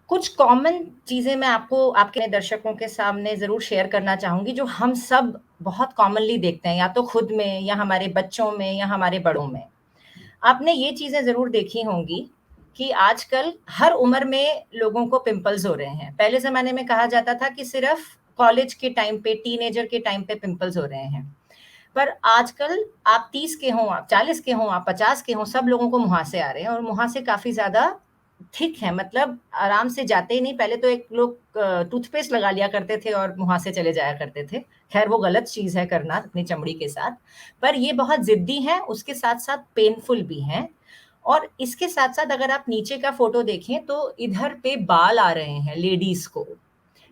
कुछ कॉमन चीज़ें मैं आपको आपके दर्शकों के सामने ज़रूर शेयर करना चाहूँगी, जो हम सब बहुत कॉमनली देखते हैं, या तो खुद में, या हमारे बच्चों में, या हमारे बड़ों में। आपने ये चीज़ें ज़रूर देखी होंगी कि आजकल हर उम्र में लोगों को पिंपल्स हो रहे हैं। पहले ज़माने में कहा जाता था कि सिर्फ़ कॉलेज के टाइम पे, टीनेजर के टाइम पे पिंपल्स हो रहे हैं। पर आजकल आप 30 के हों, आप 40 के हों, आप 50 के हों, सब लोगों को मुहासे आ रहे हैं, और मुहासे काफ़ी ज़्यादा थिक हैं, मतलब आराम से जाते ही नहीं। पहले तो एक लोग टूथपेस्ट लगा लिया करते थे और मुहासे चले जाया करते थे। ख़ैर वो गलत चीज़ है करना अपनी चमड़ी के साथ, पर ये बहुत ज़िद्दी हैं, उसके साथ-साथ पेनफुल भी हैं। और इसके साथ-साथ अगर आप नीचे का फ़ोटो देखें तो इधर पे बाल आ रहे हैं लेडीज़ को।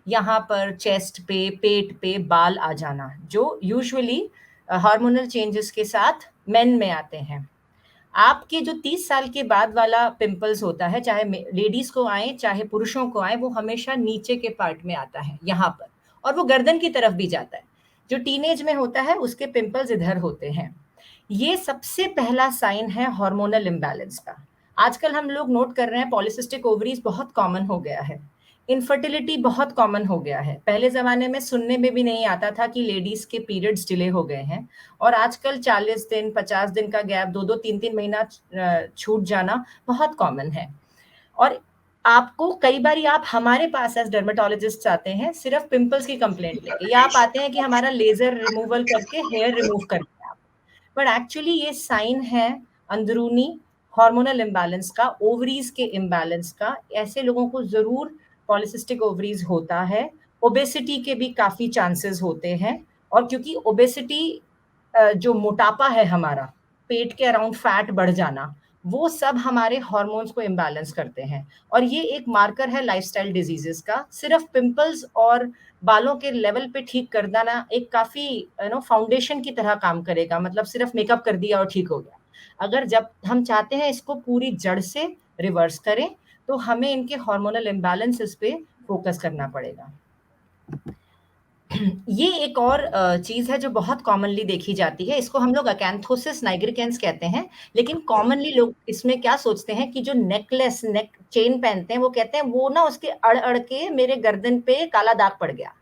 यहाँ पर चेस्ट पे, पेट पे बाल आ जाना, जो यूजुअली हार्मोनल चेंजेस के साथ मेन में आते हैं। आपके जो 30 साल के बाद वाला पिंपल्स होता है, चाहे लेडीज़ को आए, चाहे पुरुषों को आए, वो हमेशा नीचे के पार्ट में आता है, यहाँ पर, और वो गर्दन की तरफ भी जाता है। जो टीनेज में होता है, उसके पिंपल्स इधर होते हैं। ये सबसे पहला साइन है हार्मोनल इम्बैलेंस का। आजकल हम लोग नोट कर रहे हैं पॉलिसिस्टिक ओवरीज़ बहुत कॉमन हो गया है। इनफर्टिलिटी बहुत कॉमन हो गया है। पहले ज़माने में सुनने में भी नहीं आता था कि लेडीज़ के पीरियड्स डिले हो गए हैं, और आजकल 40 दिन, 50 दिन का गैप, 2-2, 3-3 महीना छूट जाना बहुत कॉमन है। और आपको कई बारी आप हमारे पास एज़ डर्मेटोलॉजिस्ट्स आते हैं सिर्फ़ पिंपल्स की कंप्लेंट लेके, या आप आते हैं कि हमारा लेज़र रिमूवल करके हेयर रिमूव कर दें आप। बट एक्चुअली ये साइन है अंदरूनी हार्मोनल इम्बैलेंस का, ओवरीज़ के इम्बैलेंस का। ऐसे लोगों को ज़रूर पॉलिसिस्टिक ओवरीज़ होता है। ओबेसिटी के भी काफ़ी चांसेस होते हैं, और क्योंकि ओबेसिटी जो मोटापा है हमारा, पेट के अराउंड फैट बढ़ जाना, वो सब हमारे हार्मोन्स को इम्बैलेंस करते हैं, और ये एक मार्कर है लाइफ़स्टाइल डिज़ीज़ेज़ का। सिर्फ़ पिंपल्स और बालों के लेवल पे ठीक कर देना एक काफ़ी फाउंडेशन की तरह काम करेगा, मतलब सिर्फ़ मेकअप कर दिया और ठीक हो गया। अगर जब हम चाहते हैं इसको पूरी जड़ से रिवर्स करें, तो हमें इनके हार्मोनल इम्बैलेंसेस पे फ़ोकस करना पड़ेगा। ये एक और चीज़ है जो बहुत कॉमनली देखी जाती है, इसको हम लोग अकैंथोसिस नाइग्रिकेंस कहते हैं, लेकिन कॉमनली लोग इसमें क्या सोचते हैं कि जो नेकलेस, नेक चेन पहनते हैं, वो कहते हैं वो ना उसके अड़-अड़ के मेरे गर्दन पे काला दाग पड़ गया।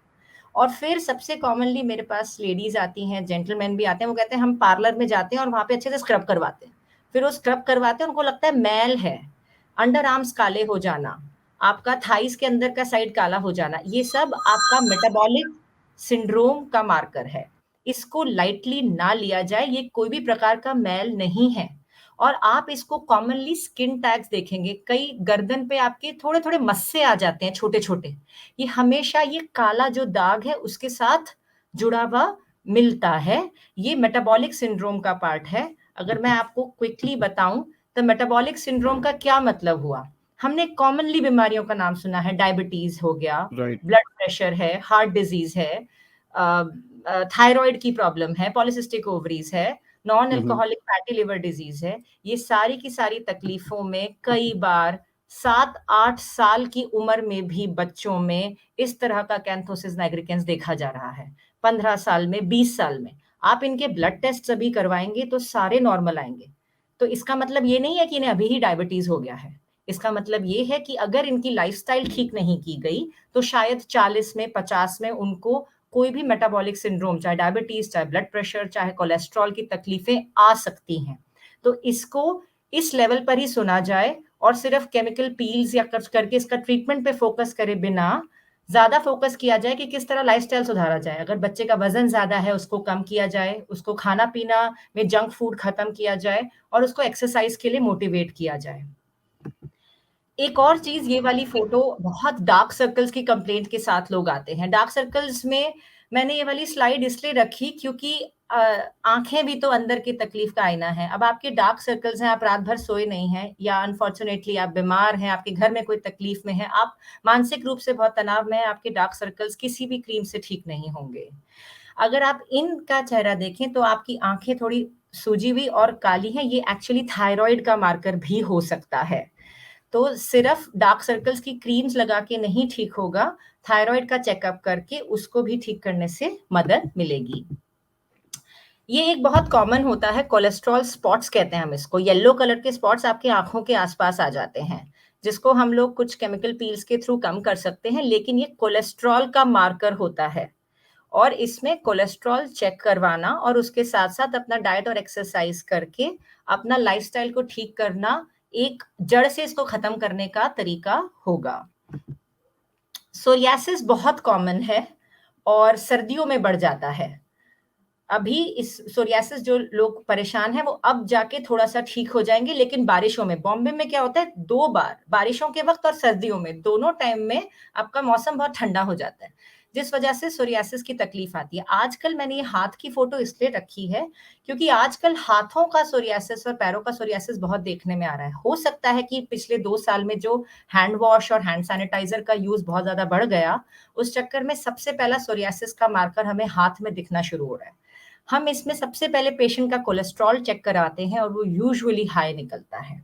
और फिर सबसे कॉमनली मेरे पास लेडीज़ आती हैं, जेंटलमैन भी आते हैं, वो कहते हैं हम पार्लर में जाते हैं और वहाँ पे अच्छे से स्क्रब करवाते हैं। फिर वो स्क्रब करवाते हैं, उनको लगता है मैल है, अंडर आर्म्स काले हो जाना, आपका थाइज़ के अंदर का साइड काला हो जाना, ये सब आपका मेटाबॉलिक सिंड्रोम का मार्कर है। इसको लाइटली ना लिया जाए, ये कोई भी प्रकार का मैल नहीं है। और आप इसको कॉमनली स्किन टैग्स देखेंगे, कई गर्दन पे आपके थोड़े-थोड़े मस्से आ जाते हैं छोटे-छोटे। ये हमेशा ये काला जो दाग है उसके साथ जुड़ा हुआ मिलता है। ये मेटाबॉलिक सिंड्रोम का पार्ट है। अगर मैं आपको क्विकली बताऊँ, तो मेटाबॉलिक सिंड्रोम का क्या मतलब हुआ? हमने कॉमनली बीमारियों का नाम सुना है, डायबिटीज़ हो गया, राइट। ब्लड प्रेशर है, हार्ट डिज़ीज़ है, थायरॉइड की प्रॉब्लम है, पॉलिसिस्टिक ओवरीज़ है, non alcoholic fatty liver disease है। ये सारी की सारी तकलीफ़ों में कई बार 7-8 साल की उम्र में भी बच्चों में इस तरह का कैंथोसिस नाइग्रिकेंस देखा जा रहा है। 15 साल में, 20 साल में। आप इनके ब्लड टेस्ट सभी करवाएँगे तो सारे नॉर्मल आएँगे। तो इसका मतलब ये नहीं है कि इन्हें अभी ही डायबिटीज़ हो गया है। इसका मतलब ये है कि अगर इनकी लाइफ़स्टाइल ठीक नहीं की गई, तो शायद 40 में, 50 में उनको कोई भी मेटाबॉलिक सिंड्रोम, चाहे डायबिटीज़, चाहे ब्लड प्रेशर, चाहे कोलेस्ट्रॉल की तकलीफ़ें आ सकती हैं। तो इसको इस लेवल पर ही सुना जाए, और सिर्फ़ केमिकल पील्स या कुछ करके इसका ट्रीटमेंट पे फ़ोकस करे बिना, ज़्यादा फ़ोकस किया जाए कि किस तरह लाइफ़स्टाइल सुधारा जाए। अगर बच्चे का वज़न ज़्यादा है, उसको कम किया जाए, उसको खाना-पीना में जंक फूड खत्म किया जाए, और उसको एक्सरसाइज़ के लिए मोटिवेट किया जाए। एक और चीज़, ये वाली फ़ोटो बहुत डार्क सर्कल्स की कंप्लेंट के साथ लोग आते हैं। डार्क सर्कल्स में मैंने ये वाली स्लाइड इसलिए रखी क्योंकि आँखें भी तो अंदर की तकलीफ़ का आईना है। अब आपके डार्क सर्कल्स हैं, आप रात भर सोए नहीं हैं, या अनफॉर्च्यूनेटली आप बीमार हैं, आपके घर में कोई तकलीफ़ में है, आप मानसिक रूप से बहुत तनाव में हैं, आपके डार्क सर्कल्स किसी भी क्रीम से ठीक नहीं होंगे। अगर आप इनका चेहरा देखें तो आपकी आँखें थोड़ी सूजी हुई और काली हैं, ये एक्चुअली थायरॉइड का मार्कर भी हो सकता है। तो सिर्फ डार्क सर्कल्स की क्रीम्स लगा के नहीं ठीक होगा, थायरॉइड का चेकअप करके उसको भी ठीक करने से मदद मिलेगी। ये एक बहुत कॉमन होता है कोलेस्ट्रॉल स्पॉट्स कहते हैं हम इसको, येलो कलर के स्पॉट्स आपकी आँखों के आस-पास आ जाते हैं। जिसको हम लोग कुछ केमिकल पील्स के थ्रू कम कर सकते हैं, लेकिन ये कोलेस्ट्रॉल का मार्कर होता है और इसमें कोलेस्ट्रॉल चेक करवाना और उसके साथ-साथ अपना डाइट और एक्सरसाइज करके अपना लाइफ़स्टाइल को ठीक करना एक जड़ से इसको खत्म करने का तरीका होगा। सोरियासिस बहुत कॉमन है और सर्दियों में बढ़ जाता है। अभी इस सोरियासिस जो लोग परेशान हैं, वो अब जाके थोड़ा-सा ठीक हो जाएँगे, लेकिन बारिशों में बॉम्बे में क्या होता है 2 बार, बारिशों के वक़्त और सर्दियों में, दोनों टाइम में आपका मौसम बहुत ठंडा हो जाता है, जिस वजह से सोरियासिस की तकलीफ आती है। आजकल मैंने ये हाथ की फ़ोटो इसलिए रखी है, क्योंकि आजकल हाथों का सोरियासिस और पैरों का सोरियासिस बहुत देखने में आ रहा है। हो सकता है कि पिछले 2 साल में जो हैंड वॉश और हैंड सैनिटाइज़र का यूज़ बहुत ज़्यादा बढ़ गया, उस चक्कर में सबसे पहला सोरियासिस का मार्कर हमें हाथ में दिखना शुरू हो रहा है। हम इसमें सबसे पहले पेशेंट का कोलेस्ट्रॉल चेक कराते हैं और वो यूजुअली हाई निकलता है।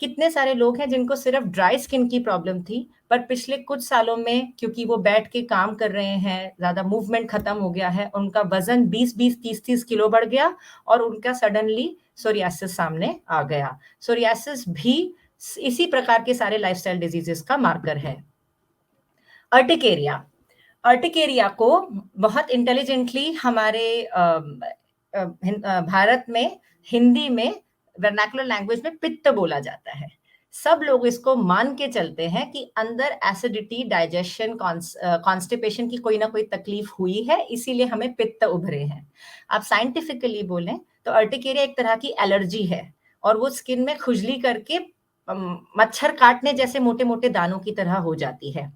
कितने सारे लोग हैं जिनको सिर्फ ड्राई स्किन की प्रॉब्लम थी, पर पिछले कुछ सालों में क्योंकि वो बैठ के काम कर रहे हैं, ज़्यादा मूवमेंट खत्म हो गया है, उनका वज़न 20-20, 30-30 किलो बढ़ गया और उनका सडनली सोरियासिस सामने आ गया। सोरियासिस भी इसी प्रकार के सारे लाइफ़स्टाइल डिज़ीज़ेज़ का मार्कर है। अर्टिकेरिया अर्टिकेरिया को बहुत इंटेलिजेंटली हमारे भारत में हिंदी में वर्नाकुलर लैंग्वेज में पित्त बोला जाता है। सब लोग इसको मान के चलते हैं कि अंदर एसिडिटी, डाइजेशन, कॉन्स्टिपेशन की कोई ना कोई तकलीफ हुई है, इसीलिए हमें पित्त उभरे हैं। आप साइंटिफिकली बोलें तो अर्टिकेरिया एक तरह की एलर्जी है और वो स्किन में खुजली करके मच्छर काटने जैसे मोटे-मोटे दानों की तरह हो जाती है।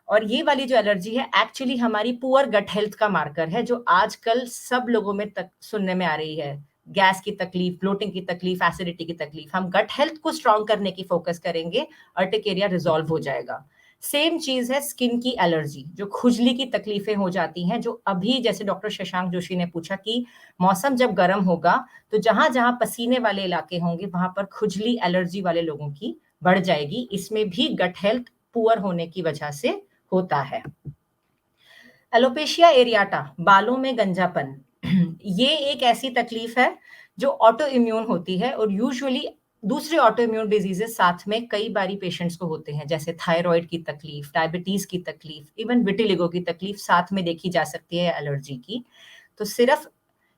और ये वाली जो एलर्जी है एक्चुअली हमारी पुअर गट हेल्थ का मार्कर है जो आजकल सब लोगों में तक सुनने में आ रही है। गैस की तकलीफ, ब्लोटिंग की तकलीफ, एसिडिटी की तकलीफ। हम गट हेल्थ को स्ट्रॉन्ग करने की फोकस करेंगे, अर्टिकेरिया रिज़ॉल्व हो जाएगा। सेम चीज़ है स्किन की एलर्जी, जो खुजली की तकलीफें हो जाती हैं, जो अभी जैसे डॉक्टर शशांक जोशी ने पूछा कि मौसम जब गर्म होगा, तो जहाँ-जहाँ पसीने वाले इलाके होंगे, वहाँ पर खुजली एलर्जी वाले लोगों की बढ़ जाएगी। इसमें भी गट हेल्थ पुअर होने की वजह से होता है। एलोपेशिया एरियाटा, बालों में गंजापन, ये एक ऐसी तकलीफ है जो ऑटो इम्यून होती है और यूजुअली दूसरे ऑटो इम्यून डिजीजेस साथ में कई बारी पेशेंट्स को होते हैं, जैसे थायराइड की तकलीफ, डायबिटीज की तकलीफ, इवन विटिलिगो की तकलीफ साथ में देखी जा सकती है एलर्जी की। तो सिर्फ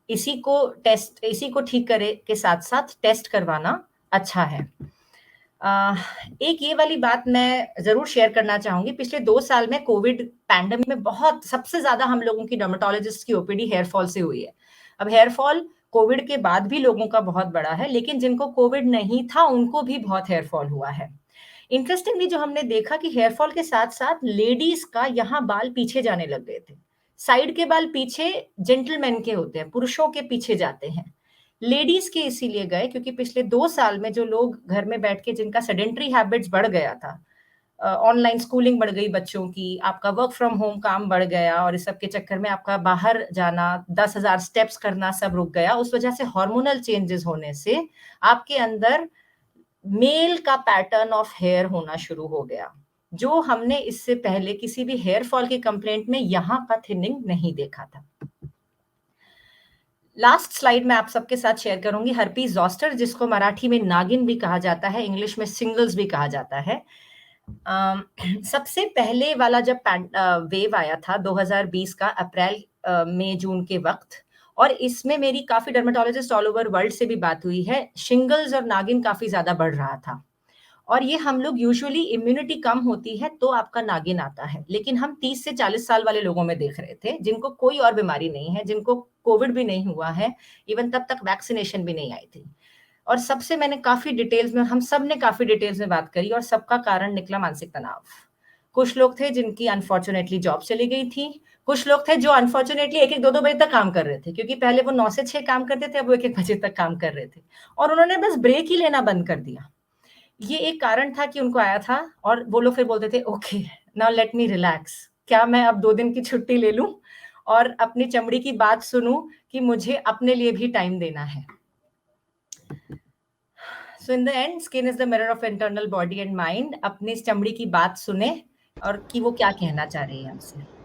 इसी को ठीक करे के साथ-साथ टेस्ट करवाना अच्छा है। एक ये वाली बात मैं ज़रूर शेयर करना चाहूँगी। पिछले 2 साल में कोविड पैंडेमिक में बहुत सबसे ज़्यादा हम लोगों की डर्मेटोलॉजिस्ट की ओपीडी हेयर फॉल से हुई है। अब हेयर फॉल कोविड के बाद भी लोगों का बहुत बड़ा है, लेकिन जिनको कोविड नहीं था, उनको भी बहुत हेयर फॉल हुआ है। इंटरेस्टिंगली जो हमने देखा कि हेयर फॉल के साथ-साथ लेडीज़ का यहाँ बाल पीछे जाने लग गए थे। साइड के बाल पीछे जेंटलमैन के होते हैं, पुरुषों के पीछे जाते हैं। लेडीज़ के इसीलिए गए क्योंकि पिछले 2 साल में जो लोग घर में बैठ के जिनका सेडेंटरी हैबिट्स बढ़ गया था, ऑनलाइन स्कूलिंग बढ़ गई बच्चों की, आपका वर्क फ्रॉम होम काम बढ़ गया और इस सब के चक्कर में आपका बाहर जाना, 10,000 स्टेप्स करना सब रुक गया। उस वजह से हार्मोनल चेंजेस होने से आपके अंदर मेल का पैटर्न ऑफ हेयर होना शुरू हो गया, जो हमने इससे पहले किसी भी हेयर फॉल की कंप्लेंट में यहाँ का थिनिंग नहीं देखा था। लास्ट स्लाइड मैं आप सबके साथ शेयर करूँगी हर्पीज़ ज़ॉस्टर जिसको मराठी में नागिन भी कहा जाता है, इंग्लिश में शिंगल्स भी कहा जाता है। सबसे पहले वाला जब वेव आया था 2020 का अप्रैल, मई, जून के वक़्त और इसमें मेरी काफ़ी डर्मेटोलॉजिस्ट ऑल ओवर वर्ल्ड से भी बात हुई है। शिंगल्स और नागिन काफ़ी ज़्यादा बढ़ रहा था। और ये हम लोग यूजुअली इम्यूनिटी कम होती है तो आपका नागिन आता है। लेकिन हम 30 से 40 साल वाले लोगों में देख रहे थे, जिनको कोई और बीमारी नहीं है, जिनको कोविड भी नहीं हुआ है, इवन तब तक वैक्सीनेशन भी नहीं आई थी। और सबसे मैंने काफ़ी डिटेल्स में हम सब ने काफ़ी डिटेल्स में बात करी और सबका कारण निकला मानसिक तनाव। कुछ लोग थे जिनकी अनफॉर्च्यूनेटली जॉब चली गई थी, कुछ लोग थे जो अनफॉर्च्यूनेटली 1-1 2-2 बजे तक काम कर रहे थे क्योंकि पहले वो 9 से 6 काम करते थे, अब वो 1-1 बजे तक काम कर रहे थे और उन्होंने बस ब्रेक ही लेना बंद कर दिया। ये एक कारण था कि उनको आया था और वो लोग फिर बोलते थे okay now let me relax, क्या मैं अब 2 दिन की छुट्टी ले लूँ और अपनी चमड़ी की बात सुनूँ कि मुझे अपने लिए भी टाइम देना है। So in the end skin is the mirror of internal body and mind. अपनी इस चमड़ी की बात सुने और कि वो क्या कहना चाह रही है हमसे।